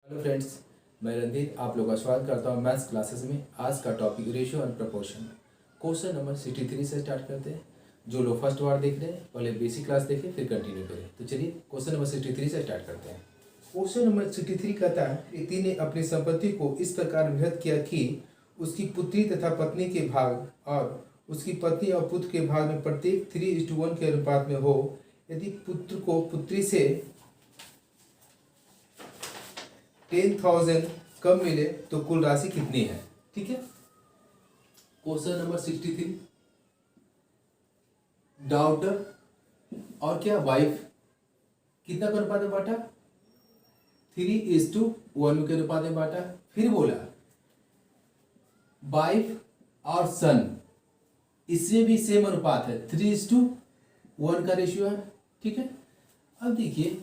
Hello friends, मैं रणधीर आप लोगों का स्वागत करता हूँ मैथ्स क्लासेस में। आज का topic ratio and proportion. Question number 63 से स्टार्ट करते हैं। जो लोग फर्स्ट बार देख रहे हैं पहले बेसिक क्लास देखें फिर कंटिन्यू करें। तो चलिए क्वेश्चन नंबर 63 से स्टार्ट करते हैं। क्वेश्चन नंबर 63 कहता है, व्यक्ति ने अपनी संपत्ति को इस प्रकार विभक्त किया कि उसकी पुत्री तथा पत्नी के भाग और उसकी पत्नी और पुत्र के भाग में प्रत्येक 3:1 के अनुपात में हो। यदि पुत्र को पुत्री से 10,000 कम मिले तो कुल राशि कितनी है। ठीक है, क्वेश्चन नंबर 63। डॉटर और क्या वाइफ कितना का अनुपात में बांटा, 3:1 के अनुपात में बांटा। फिर बोला वाइफ और सन, इसमें भी सेम अनुपात है, 3:1 का रेशियो है। ठीक है, अब देखिए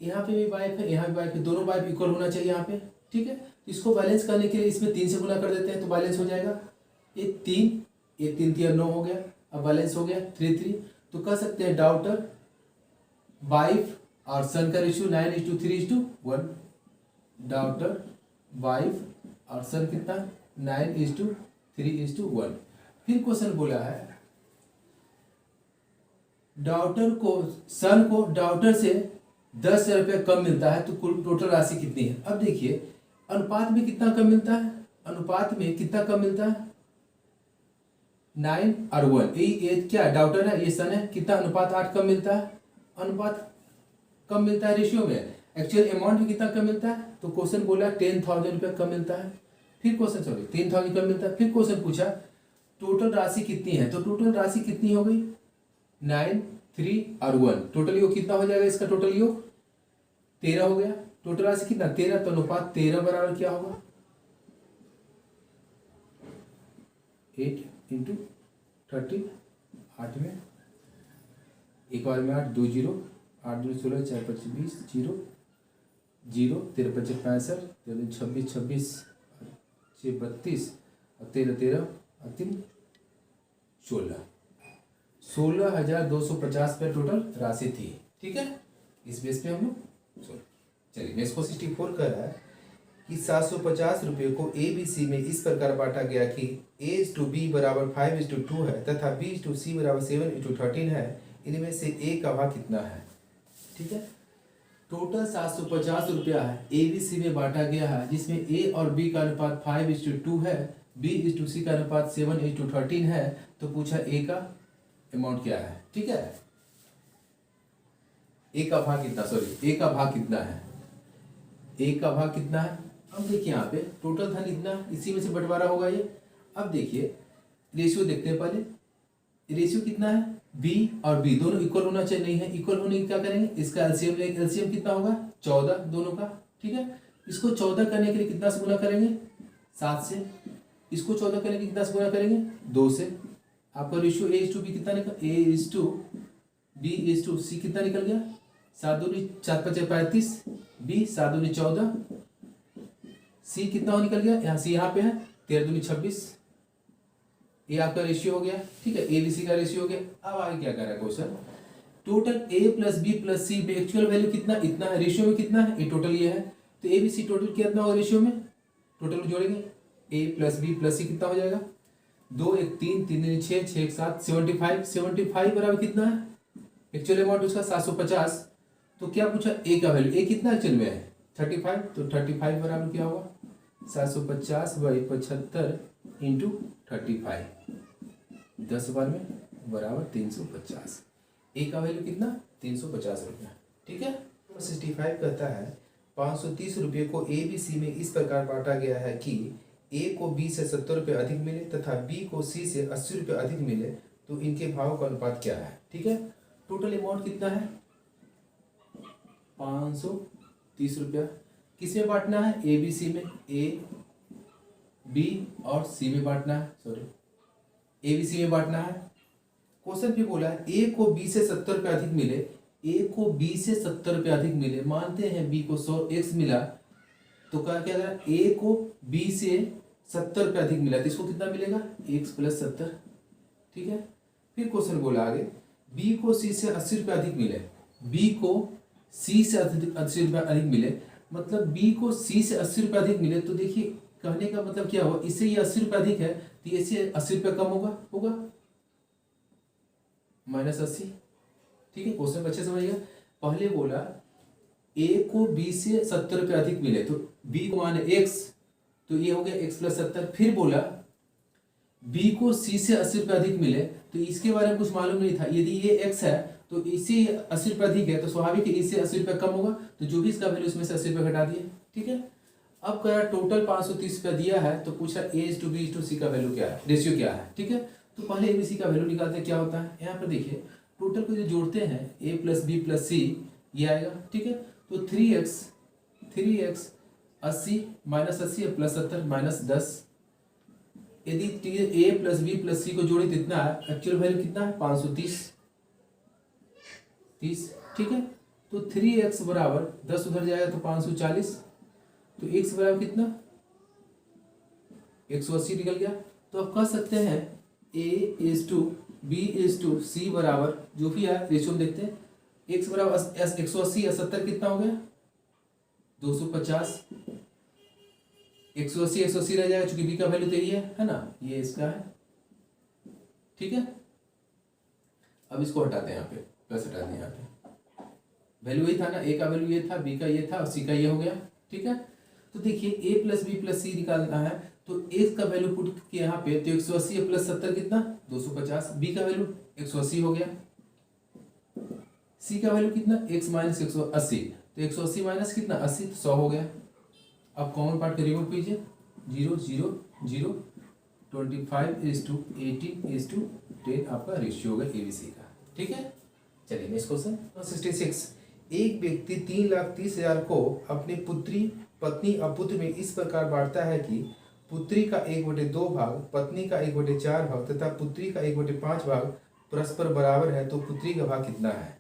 यहाँ पे भी वाइफ है, यहाँ भी वाइफ है, दोनों वाइफ इक्वल होना चाहिए यहाँ पे। ठीक है, इसको बैलेंस करने के लिए इसमें 3 से गुना कर देते हैं तो बैलेंस हो जाएगा। ये 3 3 9 हो गया, अब बैलेंस हो गया 3 तो कह सकते हैं डॉटर वाइफ और सन का रेशियो 9:3:1। डॉटर वाइफ और सन कितना 9:3:1। फिर क्वेश्चन बोला है डॉटर को सन को डॉटर से 10,000 रुपये कम मिलता है तो कुल टोटल राशि कितनी है। अब देखिए अनुपात में कितना कम मिलता है, अनुपात में कितना कम मिलता है 9 और 1। ये क्या डॉटर है, ये सन है, कितना अनुपात 8 कम मिलता है, अनुपात कम मिलता है रेशियो में। एक्चुअल अमाउंट में कितना कम मिलता है, तो क्वेश्चन बोला 10,000 रुपये कम मिलता है। फिर क्वेश्चन 10,000 कम मिलता है। फिर क्वेश्चन पूछा टोटल राशि कितनी है, तो टोटल राशि कितनी हो गई 9 3 और 1। टोटल योग कितना हो जाएगा, इसका टोटल योग 13 हो गया। टोटल राशि कितना 13, तो अनुपात 13 बराबर क्या होगा 8 × 30। 8 में एक बार में 8 2 0 8 2 16 4 5 20 0 0 13 5 65 13 26 26 6 32 और 13 13 और 3 16 16,250 पे टोटल राशि थी। ठीक है, इस बेस पे हम लोग चलिए नेक्स्ट को 64 कर रहा है कि 750 रुपये को ए बी सी में इस प्रकार बांटा गया कि A:B बराबर 5:2 है तथा B:C बराबर 7:13 है। इनमें से ए का भाग कितना है। ठीक है, टोटल 750 रुपया है, ए बी सी में बांटा गया है जिसमें ए और बी का अनुपात 5:2 है, B:C का अनुपात 7:13 है। तो पूछा ए का अमाउंट क्या है। ठीक है, ए का भाग कितना, ए का भाग कितना है, ए का भाग कितना है। अब देखिए यहाँ पे टोटल धन इतना, इसी में से बंटवारा होगा ये। अब देखिए रेशियो देखते हैं, पहले रेशियो कितना है, बी और बी दोनों इक्वल होना चाहिए, नहीं है इक्वल होने की क्या करेंगे, इसका एलसीएम लेंगे। एलसीएम कितना होगा 14 दोनों का। ठीक है, इसको 14 करने के लिए कितना से गुना करेंगे 7 से, इसको 14 करने के लिए कितना से गुना करेंगे 2 से। आपका रेशियो A:B कितना निकल, A:B:C कितना निकल गया 7 दूनी 4 5 35, B 7 दूनी 14, C कितना हो निकल गया, यहाँ C यहाँ पे है 13 दूनी 26। ये आपका रेशियो हो गया। ठीक है, ABC का रेशियो हो गया। अब आगे क्या कर रहा है question, total A + B + C में एक्चुअल वैल्यू कितना, इतना है, रेशियो में कितना है, ये टोटल ये है। तो ABC टोटल कितना होगा रेशियो में, टोटल जोड़ेंगे A + B + C कितना हो जाएगा 2 1 3 3 3 6 6 1 7 75 बराबर कितना है, एक्चुअल अमाउंट उसका 750। तो क्या पूछा ए का वैल्यू, ए कितना एक्चुअल में है 35, तो 35 बराबर क्या होगा 750 / 75 × 35, 10 बार में बराबर 350। ए का वैल्यू कितना 350 रुपया। ठीक है, 65 कहता है 530 रुपये को ए बी सी में इस प्रकार बांटा गया है कि ए को बी से 70 रुपये अधिक मिले तथा बी को सी से 80 रुपये अधिक मिले, तो इनके भाव का अनुपात क्या है। ठीक है, टोटल अमाउंट कितना है 530 रुपया। किस में बांटना है, ए बी सी में, ए बी और सी में बांटना है, ए बी सी में बांटना है। क्वेश्चन भी बोला है ए को बी से 70 रुपये अधिक मिले, ए को बी से 70 रुपये अधिक मिले, मानते हैं बी को 100x मिला, तो क्या करेगा ए को बी से 70 रुपये अधिक मिला तो इसको कितना मिलेगा x + 70। ठीक है, फिर क्वेश्चन बोला आगे बी को सी से 80 रुपये अधिक मिले, बी को सी से 80 रुपये अधिक मिले मतलब बी को सी से 80 रुपये अधिक मिले, तो देखिए कहने का मतलब क्या हुआ, इससे ये 80 रुपये अधिक है तो इससे 80 रुपये कम होगा होगा -80। ठीक है, क्वेश्चन अच्छे समझिएगा। पहले बोला ए को बी से 70 रुपये अधिक मिले, तो बी को माने x, तो ये हो गया x + 70। फिर बोला बी को सी से 80 रुपये अधिक मिले, तो इसके बारे में कुछ मालूम नहीं था, यदि ये x है तो इससे 80 रुपये अधिक है, तो स्वाभाविक है इससे 80 रुपये कम होगा, तो जो भी इसका वैल्यू उसमें से 80 रुपये घटा दिए। ठीक है, अब करा टोटल 530 रुपये दिया है, तो पूछा A/B/C का वैल्यू क्या है, रेशियो क्या है। ठीक है, तो पहले ABC का वैल्यू निकालते हैं, क्या होता है। यहाँ पर देखिए टोटल को जो जोड़ते हैं A + B + C ये आएगा। ठीक है, तो 3x 80 -80 + 70 -10। यदि A + B + C को जोड़े तो इतना है, एक्चुअल वैल्यू कितना है 530। ठीक है, तो 3x बराबर 10 उधर जाएगा तो 540, तो x बराबर कितना 180 निकल गया। तो अब कह सकते हैं A/B/C बराबर जो भी है रेशियो में देखते हैं, x बराबर 180 और 70 कितना हो गया 250। 180 180 रह जाएगा, चूंकि b का वैल्यू तो ये है ना, ये इसका है। ठीक है, अब इसको हटाते हैं, यहाँ पे प्लस हटा दें, यहाँ पे वैल्यू वही था ना, a का वैल्यू ये था, b का ये था और c का ये हो गया। ठीक है, तो देखिए a + b + c निकालना है, तो a का वैल्यू पुट किया यहाँ पे, तो 180 + 70 कितना 250, b का वैल्यू 180 हो गया, c का वैल्यू कितना x - 180, तो 180 माइनस कितना 80, तो 100 हो गया। अब कॉमन पार्ट को रिमूव कीजिए, 0 0 0, 25:18:10 आपका रेशियो होगा ABC का। ठीक है, चलिए नेक्स्ट क्वेश्चन 66। एक व्यक्ति 3,30,000 को अपनी पुत्री, पत्नी और पुत्र में इस प्रकार बांटता है कि पुत्री का 1/2 भाग, पत्नी का 1/4 भाग तथा पुत्री का 1/5 भाग परस्पर बराबर है, तो पुत्री का भाग कितना है।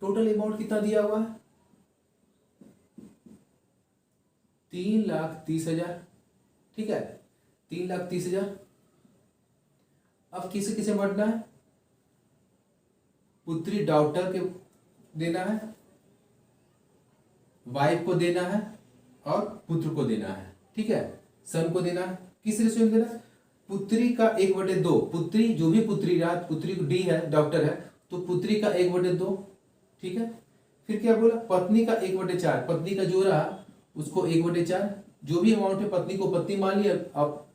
टोटल अमाउंट कितना दिया हुआ है 3,30,000। ठीक है, 3,30,000। अब किसे किसे बांटना है, पुत्री डॉटर के देना है, वाइफ को देना है और पुत्र को देना है। ठीक है, सन को देना है, किस रेशियो में देना है, पुत्री का 1/2, पुत्री जो भी पुत्री रहा, पुत्री को D है, डॉक्टर है, तो पुत्री का 1/2। ठीक है, फिर क्या बोला, पत्नी का 1/4, पत्नी का जो रहा उसको 1/4, जो भी अमाउंट है पत्नी को पत्नी मान लिया, अब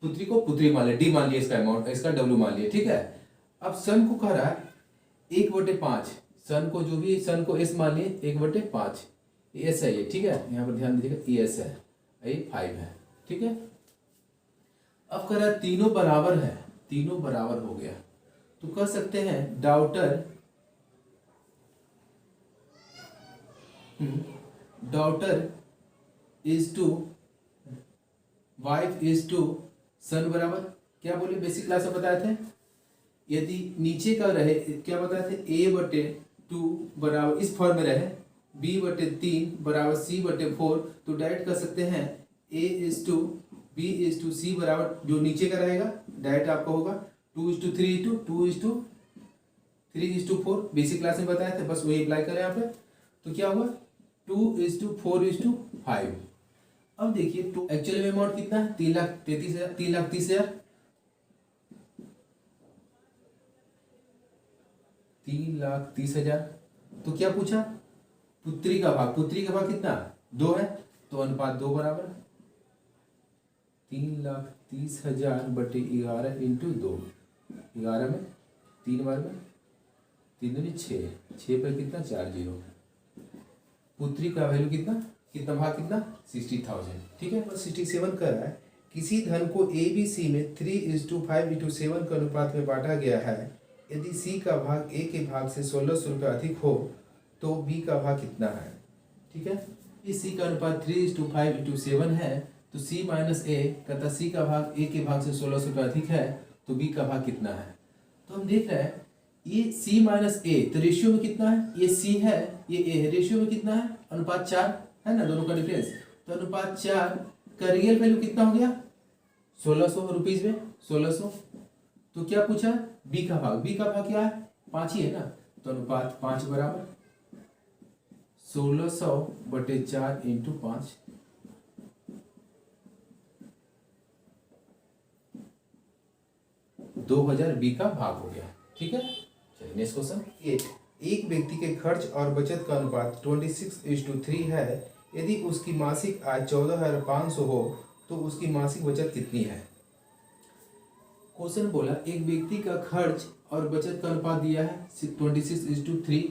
पुत्री को पुत्री मान लिया, D मान लिया, इसका अमाउंट, इसका W मान लिया। ठीक है, अब सन को कह रहा है 1/5, सन को जो भी सन को S मान लिए 1/5, S है ये। ठीक है, यहाँ पर ध्यान दीजिएगा, ये S है, ये 5 है। ठीक है, अब कह रहा है तीनों बराबर है, तीनों बराबर हो गया, तो कह सकते हैं daughter is to wife is to son बराबर क्या बोले, बेसिक क्लास में बताए थे, यदि नीचे का रहे क्या बताए थे, A/2 बराबर इस फॉर्म में रहे, B/3 बराबर C/4, तो डायरेक्ट कर सकते हैं A/B/C बराबर जो नीचे का रहेगा डायरेक्ट आपका होगा 2:3:2:3:4। बेसिक क्लास में बताया था, बस वही अप्लाई करें यहाँ पे, तो क्या हुआ 2:4:5। अब देखिए तो एक्चुअली में अमाउंट कितना है 3,33,000, 3,30,000, 3,30,000। तो क्या पूछा, पुत्री का भाग, पुत्री का भाग कितना 2 है, तो अनुपात 2 बराबर 3,30,000/11 × 2, 11 में 3 बार में 3 दूनी 6, 6 पर कितना 4 0, पुत्री का वैल्यू कितना भाग कितना 60,000। ठीक है, 67 कर रहा है, किसी धन को ABC में 3:5:7 के अनुपात में बांटा गया है, यदि C का भाग A के भाग से 1,600 रुपये अधिक हो तो B का भाग कितना है। ठीक है, इस C का अनुपात 3:5:7 है, तो C - A तथा C का भाग A के भाग से 1,600 रुपये अधिक है, तो B का भाग कितना है। तो हम देख रहे हैं ये C - A, तो रेशियो में कितना है, ये C है ये A है, रेशियो में कितना है अनुपात 4 है ना, दोनों का डिफरेंस, तो अनुपात 4 का रियल वैल्यू कितना हो गया 1,600 रुपीज में 1,600। तो क्या पूछा B का भाग क्या है 5 ही है ना, तो अनुपात 5 बराबर 1600/4 × 5 2000 बी का भाग हो गया। ठीक है, चलिए नेक्स्ट क्वेश्चन। एक व्यक्ति के खर्च और बचत का अनुपात 26:3 है। यदि उसकी मासिक आय 14,500 हो तो उसकी मासिक बचत कितनी है? क्वेश्चन बोला एक व्यक्ति का खर्च और बचत का अनुपात दिया है 26:3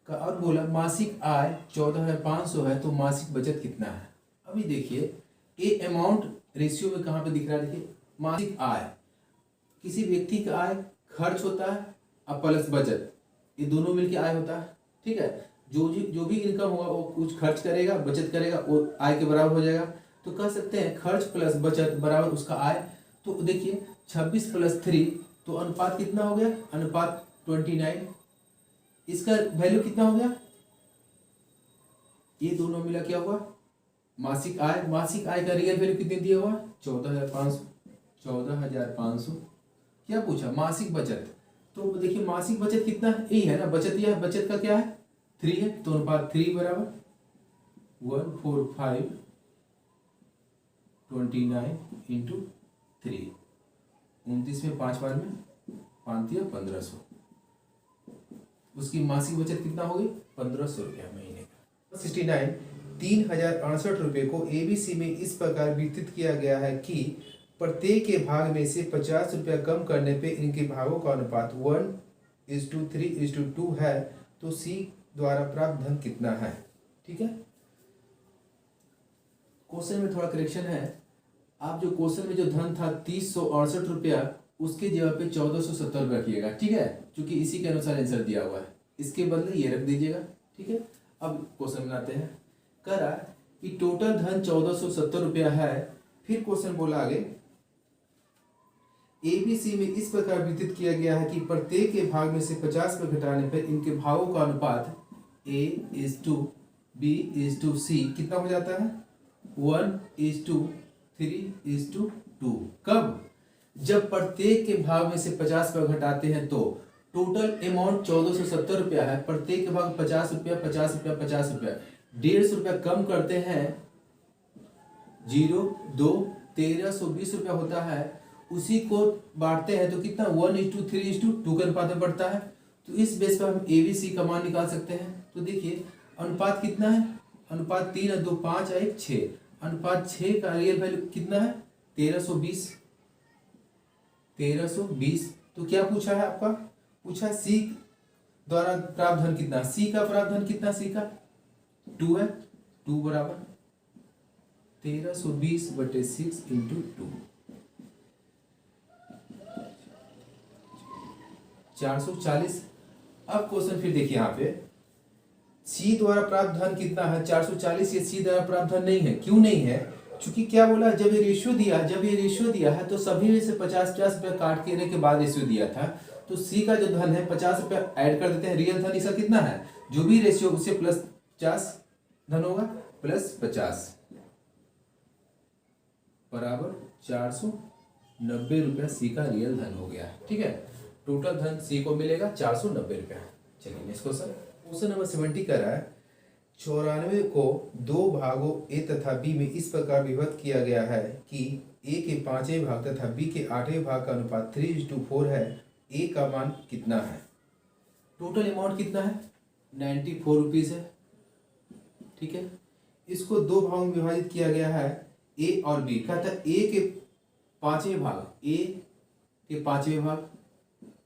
का, और बोला मासिक आय 14,500 है तो मासिक बचत कितना है। अभी देखिए ए अमाउंट रेशियो में कहाँ पे दिख रहा है, देखिए मासिक आय, किसी व्यक्ति का आय खर्च होता है और प्लस बचत, ये दोनों मिलके आय होता है। ठीक है, जो भी इनकम होगा वो कुछ खर्च करेगा, बचत करेगा, वो आय के बराबर हो जाएगा। तो कह सकते हैं खर्च प्लस बचत बराबर उसका आय। तो देखिए 26 + 3 तो अनुपात कितना हो गया, अनुपात 29। इसका वैल्यू कितना हो गया, ये दोनों मिला क्या हुआ मासिक आय। मासिक आय का रियल वैल्यू कितने दिया हुआ 14,500। क्या पूछा मासिक बचत, तो देखिए मासिक बचत कितना है, यही है ना बचत, यह है बचत का क्या है 3 है, तो अनुपात 3 बराबर 145/29 × 3। 29 में 5 बार में 5 दिया 1500। उसकी मासिक बचत कितना हो गई 1500 रुपया महीने का। 69 3068 रुपये को ABC में इस प्रकार वितरित किया गया है कि प्रत्येक के भाग में से 50 रुपया कम करने पे इनके भागों का अनुपात 1:3:2 है। तो C द्वारा प्राप्त धन कितना है। ठीक है, क्वेश्चन में थोड़ा करेक्शन है। आप जो क्वेश्चन में जो धन था 3068 रुपया, उसके जगह पे 1470 रुपया रखिएगा। ठीक है, क्योंकि इसी के अनुसार आंसर दिया हुआ है, इसके बदले ये रख दीजिएगा। ठीक है, अब क्वेश्चन बनाते हैं। कह रहा कि टोटल धन 1470 रुपया है। फिर क्वेश्चन बोला आगे ABC में इस प्रकार वितरित किया गया है कि प्रत्येक के भाग में से 50 रुपये घटाने पर इनके भागों का अनुपात A:B:C कितना हो जाता है 1:3:2। कब, जब प्रत्येक के भाग में से 50 रुपया घटाते हैं तो टोटल अमाउंट 1470 रुपया है, प्रत्येक के भाग 50 रुपया 50 रुपया 50 रुपया, 150 रुपया कम करते हैं 0 2 1320 रुपया होता है। उसी को बांटते हैं तो कितना 1:3:2 के अनुपात में बढ़ता है। तो इस बेस पर हम ABC का मान निकाल सकते हैं। तो देखिए अनुपात कितना है, अनुपात 3 और 2 5 और 1 6, अनुपात 6 का रियल वैल्यू कितना है 1320। तो क्या पूछा है आपका, पूछा C द्वारा प्राप्त धन कितना, C का प्राप्त धन कितना, C का 2 है, 2 बराबर 1320/6 × 2 440। अब क्वेश्चन फिर देखिए यहाँ पे C द्वारा प्राप्त धन कितना है 440। ये C द्वारा प्राप्त धन नहीं है, क्यों नहीं है, क्योंकि क्या बोला जब ये रेशियो दिया है तो सभी में से 50-50 रुपया काट के बाद रेशियो दिया था। तो C का जो धन है 50 रुपया ऐड कर देते हैं, रियल धन इसका कितना है, जो भी रेशियो उससे +50 धन होगा +50 बराबर 490 रुपया C का रियल धन हो गया। ठीक है, टोटल धन C को मिलेगा 490 रुपया। चलिए नेक्स्ट क्वेश्चन नंबर 70 कर रहा है 94 को 2 भागों A तथा B में इस प्रकार विभक्त किया गया है कि A के 5वें भाग तथा B के 8वें भाग का अनुपात 3:4 है। A का मान कितना है। टोटल अमाउंट कितना है 94 रुपीज है। ठीक है, इसको 2 भागों में विभाजित किया गया है A और B। कहता है A के 5वें भाग, A के 5वें भाग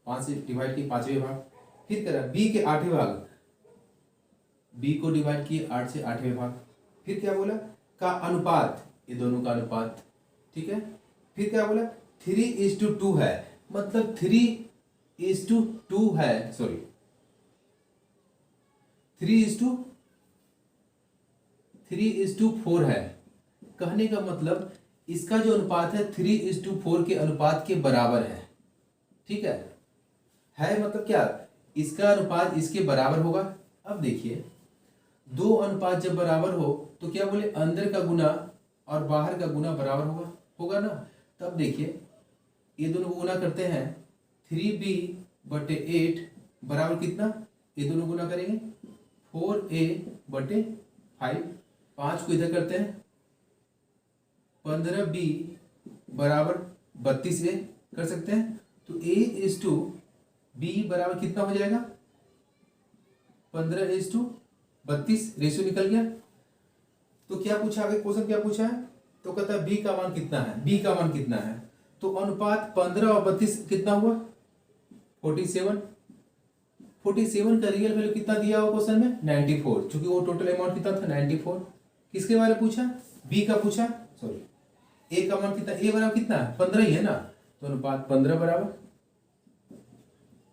5 से डिवाइड किए 5वें भाग, फिर करा B के 8वें भाग, B को डिवाइड किए 8 से 8वें भाग, फिर क्या बोला का अनुपात, ये दोनों का अनुपात। ठीक है, फिर क्या बोला 3:2 है, मतलब 3:2 है, सॉरी 3:4 है। कहने का मतलब इसका जो अनुपात है 3:4 के अनुपात के बराबर है। ठीक है मतलब क्या, इसका अनुपात इसके बराबर होगा। अब देखिए 2 अनुपात जब बराबर हो तो क्या बोले अंदर का गुना और बाहर का गुना बराबर होगा ना। तब देखिए ये दोनों को गुना करते हैं 3B/8 बराबर कितना, ये दोनों गुना करेंगे 4A 5/5, 5 को इधर करते हैं, 15b बराबर 32a कर सकते हैं। तो a/b बराबर कितना हो जाएगा, 15:32, रेशियो निकल गया। तो क्या पूछा आगे, क्वेश्चन क्या पूछा है, तो कहता है b का मान कितना है, b का मान कितना है। तो अनुपात 15 और 32 कितना हुआ, 47। 47 का रियल वैल्यू कितना दिया हुआ क्वेश्चन में, 94, क्योंकि वो टोटल अमाउंट कितना था 94। किसके बारे में पूछा, b का पूछा, सॉरी a का मान कितना, a बराबर कितना है 15 ही है ना, तो अनुपात 15 बराबर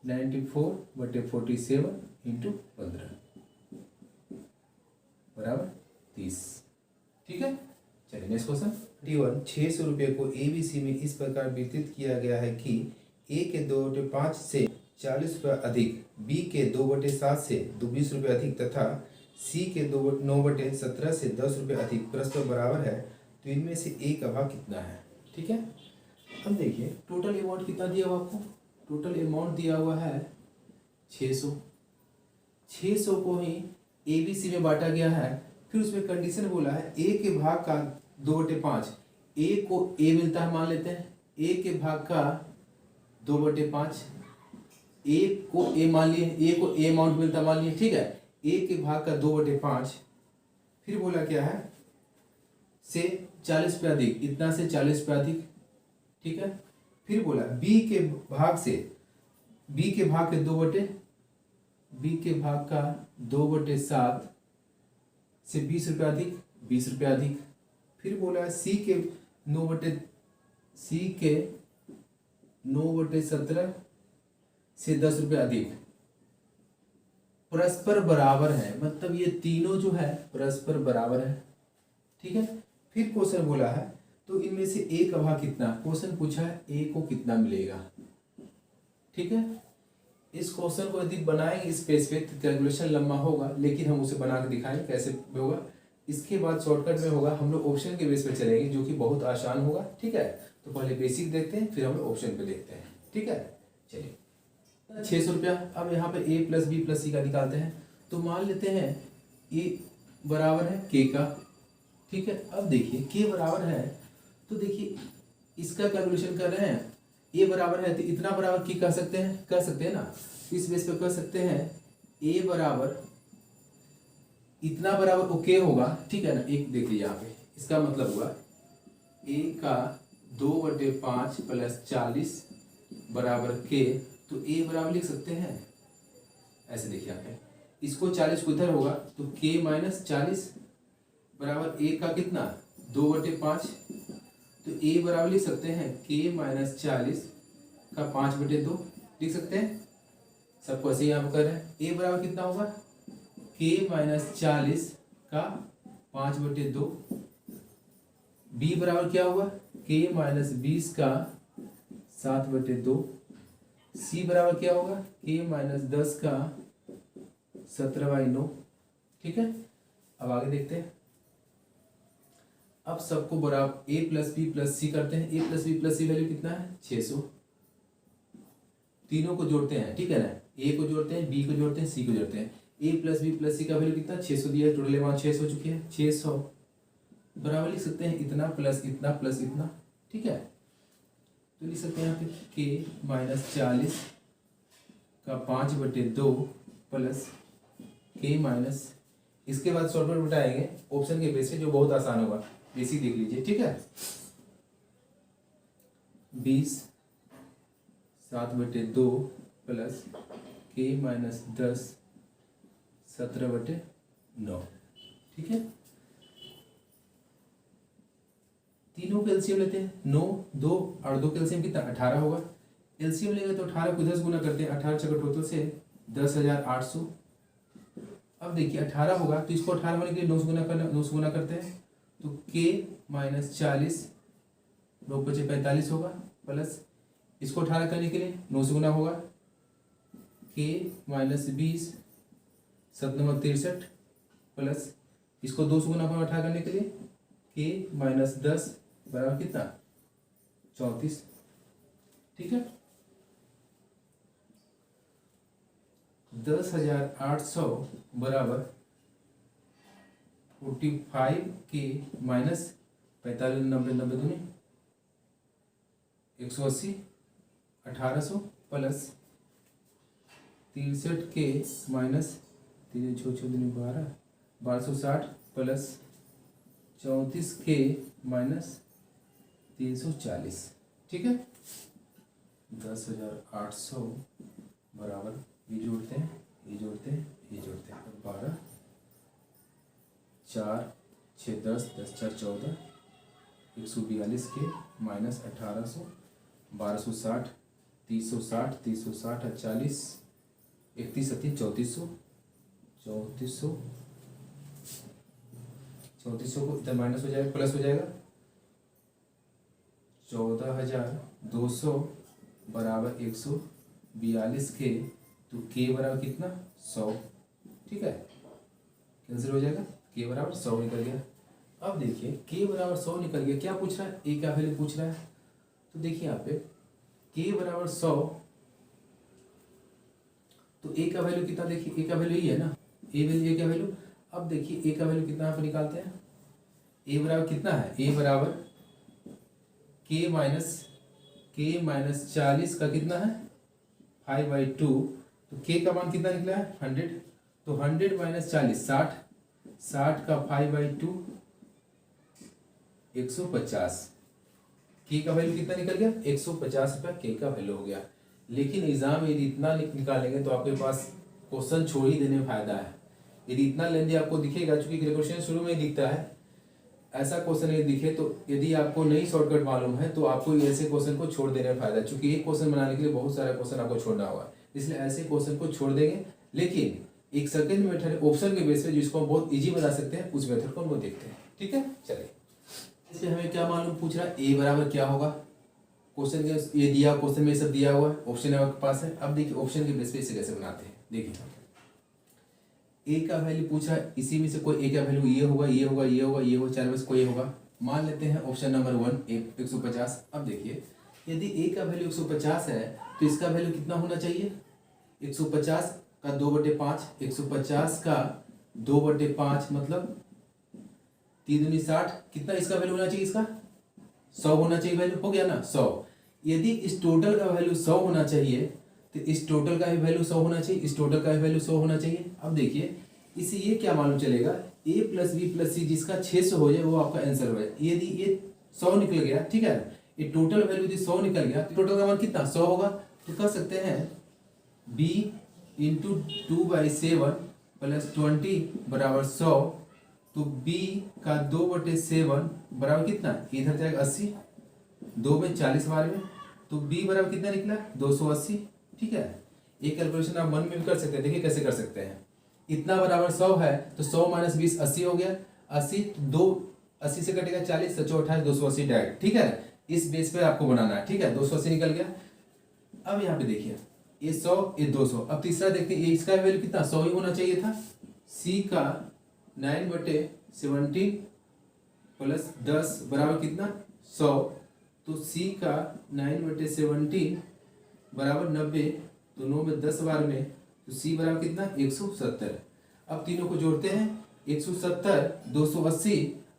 94/47 इंटू 15 बराबर 30। ठीक है, चलिए नेक्स्ट क्वेश्चन। 600 रुपये को ABC में इस प्रकार वितरित किया गया है कि A के 2/5 से 40 रुपये अधिक, B के 2/7 से 20 रुपये अधिक तथा C के 9/17 से 10 रुपये अधिक परस्पर बराबर है, तो इनमें से A का भाग कितना है। ठीक है, अब देखिए टोटल अमाउंट कितना दिया हुआ आपको, टोटल अमाउंट दिया हुआ है 600। 600 को ही ABC में बांटा गया है, फिर उसमें कंडीशन बोला है A के भाग का 2/5, A को A मिलता है मान लेते हैं, A के भाग का 2/5, A को A मान लिए, A को A अमाउंट मिलता मान लिए। ठीक है, A के भाग का 2/5, फिर बोला क्या है, से 40 रुपये अधिक, इतना से 40 रुपये अधिक। ठीक है, फिर बोला B के भाग से, B के भाग के 2/7 से 20 रुपये अधिक, 20 रुपये अधिक। फिर बोला C के 9/17 से 10 रुपये अधिक परस्पर बराबर है, मतलब ये तीनों जो है परस्पर बराबर है। ठीक है, फिर क्वेश्चन बोला है तो इनमें से A का भाग कितना, क्वेश्चन पूछा है A को कितना मिलेगा। ठीक है, इस क्वेश्चन को यदि बनाएंगे स्पेस पे तो कैलकुलेशन लंबा होगा, लेकिन हम उसे बना के दिखाएंगे कैसे होगा। इसके बाद शॉर्टकट में होगा, हम लोग ऑप्शन के बेस पे चलेंगे जो कि बहुत आसान होगा। ठीक है, तो पहले बेसिक देखते हैं, फिर हम लोग ऑप्शन पे देखते हैं। ठीक है, चलिए 600 रुपया। अब यहाँ पे A + B + C का निकालते हैं, तो मान लेते हैं A बराबर है K का। ठीक है, अब देखिए K बराबर है, तो देखिए इसका कैलकुलेशन कर रहे हैं, A बराबर है तो इतना बराबर K कह सकते हैं ना, इस बेस पे कह सकते हैं A बराबर इतना बराबर ओके होगा। ठीक है ना, एक देखिए यहाँ पे इसका मतलब हुआ A का 2/5 + 40 बराबर K, तो A बराबर लिख सकते हैं ऐसे। देखिए यहाँ पे इसको 40 को इधर होगा तो K - 40 बराबर A का कितना 2/5, तो A बराबर लिख सकते हैं K - 40 का 5/2 लिख सकते हैं। सबको ऐसे यहाँ पर कर रहे हैं, A बराबर कितना होगा K - 40 का 5/2, B बराबर क्या हुआ K - 20 का 7/2, C बराबर क्या होगा K - 10 का 17/9। ठीक है, अब आगे देखते हैं। अब सबको बराबर A + B + C करते हैं। A + B + C वैल्यू कितना है 600, तीनों को जोड़ते हैं। ठीक है ना, A को जोड़ते हैं, B को जोड़ते हैं, C को जोड़ते हैं। A + B + C का वैल्यू कितना 600 दिया है, टोटल अमाउंट 600 हो चुकी है। 600 बराबर लिख सकते हैं इतना प्लस इतना प्लस इतना। ठीक है, तो लिख सकते हैं यहाँ पे K - 40 का 5/2 प्लस K - इसके बाद शॉर्टकट बताएंगे ऑप्शन के बेस पे जो बहुत आसान होगा, बेसिक देख लीजिए। ठीक है, 20 7/2 प्लस K - 10 17/9। ठीक है, तीनों का एलसीएम लेते हैं, 9 2 और 2 का एलसीएम कितना 18 होगा। एलसीएम लेंगे तो 18 को 10 गुना करते हैं, 18 चक्कर टोटल से 10,800। अब देखिए 18 होगा तो इसको 18 होने के लिए 9 से गुना करते हैं, तो K - 40 9 × 5 = 45 होगा, प्लस इसको 18 करने के लिए 9 से गुना होगा, K - 20 7 × 9 = 63, प्लस इसको 2 से गुना 18 करने के लिए K - 10 बराबर कितना 34। ठीक है, 10,800 बराबर 45K माइनस 45 90 90 दूनी 180 1800 प्लस 63K माइनस 3 6 6 दूनी 12 1260 प्लस 34K माइनस 340। ठीक है, 10,800 बराबर ये जोड़ते हैं ये जोड़ते हैं ये जोड़ते हैं 12 4 6 10 10 4 14 142K माइनस 1800 1260 360 360 40 31 3400 3400 को इधर माइनस हो जाएगा प्लस हो जाएगा 14,200 बराबर 142K। तो K बराबर कितना 100। ठीक है, कैंसिल हो जाएगा, K बराबर 100 निकल गया। अब देखिए K बराबर 100 निकल गया, क्या पूछ रहा है, A का वैल्यू पूछ रहा है। तो देखिए यहाँ पे K बराबर 100, तो A का वैल्यू कितना, देखिए A का वैल्यू ये है ना, A का वैल्यू। अब देखिए A का वैल्यू कितना यहाँ पे निकालते हैं, A बराबर कितना है, A बराबर K माइनस 40 का कितना है 5/2। तो K का मान कितना निकला है 100। तो 100 माइनस 40 60 का 5/2 150। K का वैल्यू कितना निकल गया 150 रुपया K का वैल्यू हो गया। लेकिन एग्जाम में यदि इतना निकालेंगे तो आपके पास क्वेश्चन छोड़ ही देने में फायदा है। यदि इतना लेंदी आपको दिखेगा, चूंकि क्वेश्चन शुरू में ही दिखता है, ऐसा क्वेश्चन यदि दिखे तो यदि आपको नहीं शॉर्टकट मालूम है तो आपको ऐसे क्वेश्चन को छोड़ देने में फायदा, क्योंकि एक क्वेश्चन बनाने के लिए बहुत सारा क्वेश्चन आपको छोड़ना होगा, इसलिए ऐसे क्वेश्चन को छोड़ देंगे। लेकिन एक सेकंड मेथड ऑप्शन के बेस पे जिसको हम बहुत इजी बना सकते हैं, उस मेथड को हम लोग देखते हैं। ठीक है, चलिए इसमें हमें क्या मालूम पूछ रहा है, ए बराबर क्या होगा। क्वेश्चन के ये दिया, क्वेश्चन में सब दिया हुआ है, ऑप्शन आपके पास है। अब देखिए ऑप्शन के बेस पे इसे कैसे बनाते हैं। देखिए ए का वैल्यू पूछा है, इसी में से कोई ए का वैल्यू ये होगा ये होगा ये होगा ये होगा, चार में से कोई होगा। मान लेते हैं ऑप्शन नंबर 1 150। अब देखिए यदि ए का वैल्यू 150 है तो इसका वैल्यू कितना होना चाहिए, 150 का 2/5, 150 का 2/5 मतलब 3 दूनी 60, कितना इसका वैल्यू होना चाहिए, इसका 100 होना चाहिए वैल्यू, हो गया ना 100। यदि इस टोटल का वैल्यू 100 होना चाहिए तो इस टोटल का भी वैल्यू 100 होना चाहिए, इस टोटल का भी वैल्यू 100 होना चाहिए। अब देखिए इसे ये क्या मालूम चलेगा, a + b + c जिसका 600 हो जाए वो आपका आंसर हो जाए। यदि ये 100 निकल गया, ठीक है, ये टोटल वैल्यू यदि 100 निकल गया, टोटल का मान कितना 100 होगा। तो कर सकते हैं b × 2/7 + 20 बराबर 100। तो b का 2/7 बराबर कितना, इधर जाएगा 80, 2 में 40 बार में, तो b बराबर कितना निकला 280। ठीक है, ये कैलकुलेशन आप मन में भी कर सकते हैं। देखिए कैसे कर सकते हैं, इतना बराबर 100 है तो 100 - 20 80 हो गया, 80 2 80 से कटेगा 40, 7 28 280 डायरेक्ट। ठीक है, इस बेस पे आपको बनाना है। ठीक है, 280 निकल गया। अब यहाँ पे देखिए ये 100 ये 200। अब तीसरा देखते हैं, ये इसका वैल्यू कितना 100 ही होना चाहिए था। c का 9/17 प्लस 10 बराबर कितना 100। तो c का 9/17 बराबर 90, तो 9 में 10 बार में, तो c बराबर कितना 170। अब तीनों को जोड़ते हैं, 170 280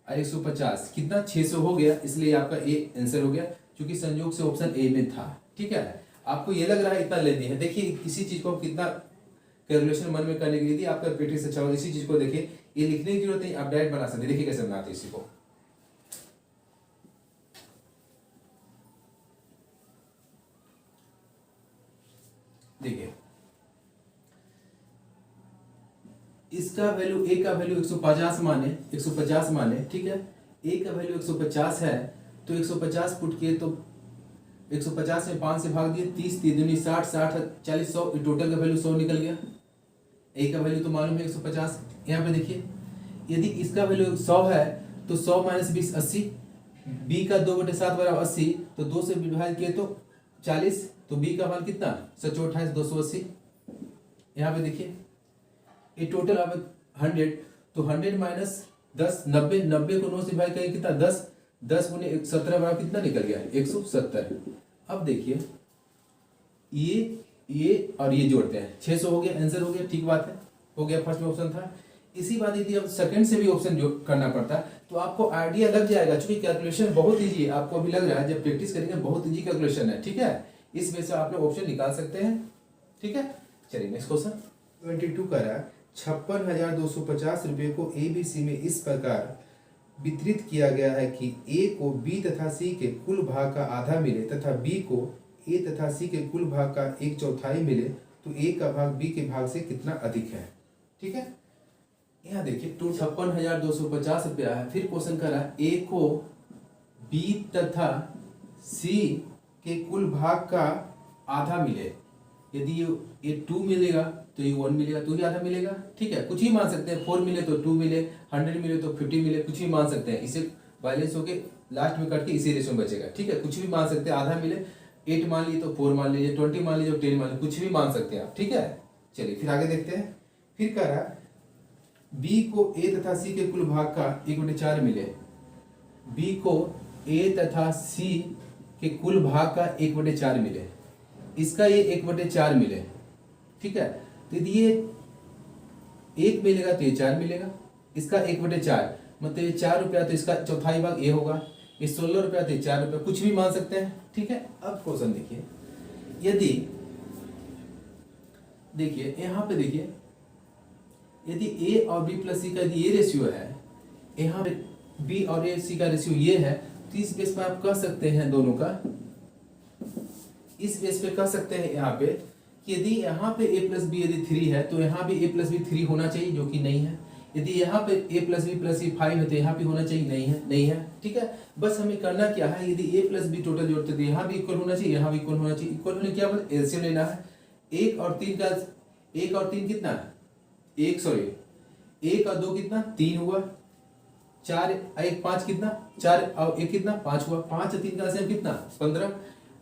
और 150 कितना 600 हो गया, इसलिए आपका ए आंसर हो गया, क्योंकि संयोग से ऑप्शन ए में था। ठीक है, आपको ये लग रहा है इतना लेनी है। देखिए किसी चीज को कितना कैलकुलेशन मन में करने के लिए आपका प्रैक्टिस अच्छा होगा। इसी चीज को देखिए, ये लिखने की जरूरत नहीं, आप डायरेक्ट बना सकते। देखिए कैसे बनाते हैं इसी को। देखिए इसका वैल्यू ए का वैल्यू 150 माने 150 माने, ठीक है, ए का वैल्यू 150 है तो 150 पुट किए तो 150 में 5 से भाग दिए, 30 3 दूनी 60 60 40 100, टोटल का वैल्यू 100 निकल गया। ए का वैल्यू तो मालूम है 150। यहाँ पे देखिए यदि इसका वैल्यू 100 है तो 100 - 20 80, बी का 2/7 बराबर 80, तो 2 से विभाजित किए तो 40, तो बी का मान कितना 7 28 280। यहाँ पे देखिए ये टोटल अब 100, तो 100 - 10 90, 90 को 9 से भाग करेंगे कितना 10, 10 गुने 17 बराबर कितना निकल गया 170। अब देखिए ये और ये जोड़ते हैं, 600 हो गया, आंसर हो गया। ठीक बात है, हो गया, फर्स्ट में ऑप्शन था। इसी बात यदि अब सेकंड से भी ऑप्शन जो करना पड़ता है तो आपको आइडिया लग जाएगा, क्योंकि कैलकुलेशन बहुत ईजी है, आपको अभी लग रहा है, जब प्रैक्टिस करेंगे बहुत ईजी कैलकुलेशन है, ठीक है। इस वजह से आप लोग ऑप्शन निकाल सकते हैं, ठीक है। चलिए नेक्स्ट क्वेश्चन 22 का रहा 56,250 रुपये को ABC में इस प्रकार वितरित किया गया है कि A को B तथा C के कुल भाग का आधा मिले तथा B को A तथा C के कुल भाग का 1/4 मिले, तो A का भाग B के भाग से कितना अधिक है, ठीक है। यहाँ देखिए 56,250 रुपया है, फिर क्वेश्चन कर रहा है A को B तथा C के कुल भाग का आधा मिले, यदि ये 2 मिलेगा तो ये 1 मिलेगा, तो ही आधा मिलेगा, ठीक है। कुछ ही मान सकते हैं, 4 मिले तो 2 मिले, 100 मिले तो 50 मिले, कुछ भी मान सकते हैं, इसे बैलेंस होके लास्ट में कट के इसी रेशो में बचेगा, ठीक है। कुछ भी मान सकते हैं, आधा मिले 8 मान लीजिए तो 4 मान लीजिए, 20 मान लीजिए तो 10 मान लीजिए, कुछ भी मान सकते हैं आप, ठीक है। चलिए फिर आगे देखते हैं। फिर कह रहा B को A तथा C के कुल भाग का 1/4 मिले, B को A तथा C के कुल भाग का 1/4 मिले, इसका ये 1/4 मिले, ठीक है। तो यदि ये 1 मिलेगा तो ये 4 मिलेगा, इसका 1/4 मतलब ये 4 रुपया, तो इसका चौथाई भाग ये होगा, ये 16 रुपया तो ये 4 रुपया, कुछ भी मान सकते हैं, ठीक है। अब क्वेश्चन देखिए, यदि देखिए यहाँ पे देखिए, यदि A और B प्लस C का यदि ये रेशियो है, यहाँ पे B और A C का रेशियो ये है, तो इस बेस पे आप कह सकते हैं दोनों का, इस बेस पे कह सकते हैं यहाँ पे कि यदि यहाँ पे A प्लस बी यदि 3 है तो यहाँ भी A प्लस बी 3 होना चाहिए, जो कि नहीं है। यदि यहाँ पे A plus B plus C 5 है तो यहाँ भी होना चाहिए, नहीं है, नहीं है, ठीक है। बस हमें करना क्या है, यदि A प्लस बी टोटल जोड़ते तो यहाँ भी इक्वल होना चाहिए, यहाँ भी इक्वल होना चाहिए। इक्वल होने क्या मतलब एलसीएम लेना है। 1 और 3 का 1 और 3 कितना है, 1 और 2 कितना 3 हुआ, 4 1 5 कितना 4 और 1 कितना 5 हुआ, 5 और 3 का एलसीएम कितना 15।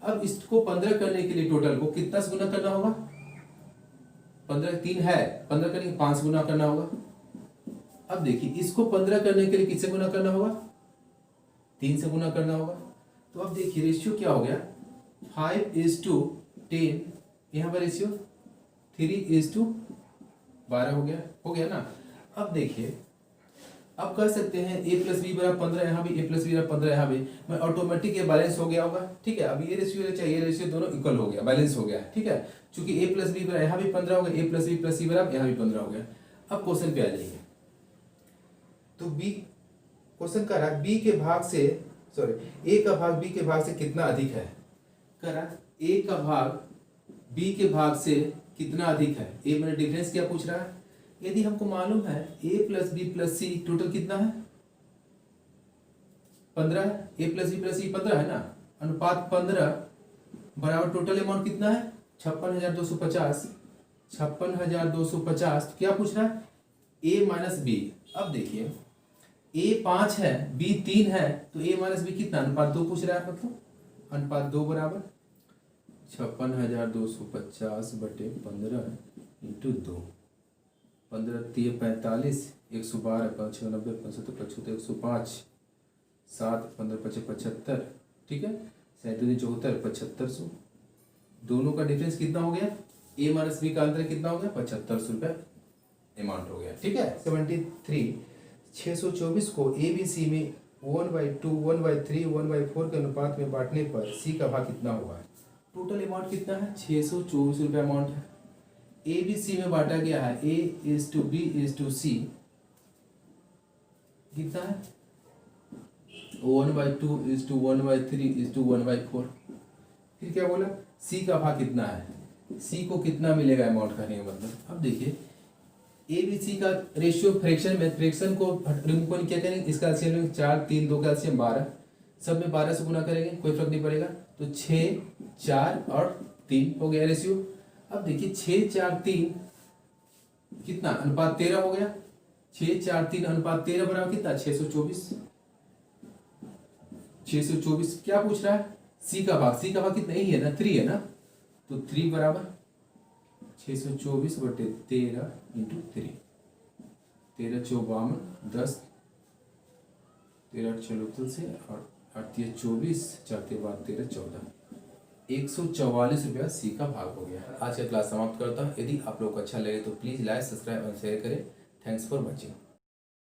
अब इसको 15 करने के लिए टोटल को कितना से गुना करना होगा, 15 3 है, 15 करने 5 गुना करना होगा। अब देखिए इसको 15 करने के लिए किससे गुना करना होगा, 3 से गुना करना होगा। तो अब देखिए रेशियो क्या हो गया, 5:10, यहाँ पर रेशियो 3:12 हो गया ना। अब देखिए, अब कह सकते हैं A प्लस बी बराबर 15, यहाँ भी A प्लस बी बराबर 15, यहाँ भी मैं ऑटोमेटिक ये बैलेंस हो गया होगा, ठीक है। अब ये रेशियो चाहिए, रेशियो दोनों इक्वल हो गया, बैलेंस हो गया, ठीक है। चूंकि A प्लस बी बराबर यहाँ भी 15 हो गया, A plus B plus C बराबर यहाँ भी 15 हो गया। अब क्वेश्चन पे आ जाइए, तो B क्वेश्चन कर रहा है B के भाग से A का भाग B के भाग से कितना अधिक है, कह रहा A का भाग B के भाग से कितना अधिक है। A मैंने डिफरेंस क्या पूछ रहा है, यदि हमको मालूम है A plus B plus C टोटल कितना है 15 है, A plus B plus C 15 है ना, अनुपात 15 बराबर टोटल अमाउंट कितना है 56,250, 56,250। तो क्या पूछ रहा है A माइनस बी। अब देखिए A 5 है, B 3 है, तो A माइनस बी कितना, अनुपात 2 पूछ रहा है, मतलब अनुपात 2 बराबर 56,250 बटे 15 इंटू 2, 15 3 45, 112, 5 6 90, 75 75 105, 7 15 5 75, ठीक है, 37 74 7500। दोनों का डिफरेंस कितना हो गया, A माइनस बी का अंतर कितना हो गया 7500 रुपये अमाउंट हो गया, ठीक है। 73 624 को ABC में 1/2 1/3 1/4 के अनुपात में बांटने पर C का भाग कितना होगा। टोटल अमाउंट कितना है 624 रुपये अमाउंट है, ABC में बांटा गया है, A:B:C कितना है 1/2 1/3 1/4। फिर क्या बोला C का भाग कितना है, C को कितना मिलेगा अमाउंट करने का मतलब। अब देखिए ABC का रेशियो फ्रैक्शन में, फ्रैक्शन को रिमूव क्या करेंगे, इसका एलसीएम 4 3 2 का एलसीएम 12, सब में 12 से गुना करेंगे कोई फर्क नहीं पड़ेगा, तो 6 4 और 3 हो गया रेशियो। अब देखिए 6 4 3 कितना अनुपात 13 हो गया, 6 4 3 अनुपात 13 बराबर कितना 624। 624 क्या पूछ रहा है C का भाग, C का भाग कितना ही है ना 3 है ना, तो 3 बराबर 624 बटे 13 इंटू 3, 13 54 10, 13 चलो से और 8 24 4 13 14, 144 रुपया C का भाग हो गया। आज का क्लास समाप्त करता हूँ। यदि आप लोग को अच्छा लगे तो प्लीज़ लाइक सब्सक्राइब और शेयर करें। Thanks for watching.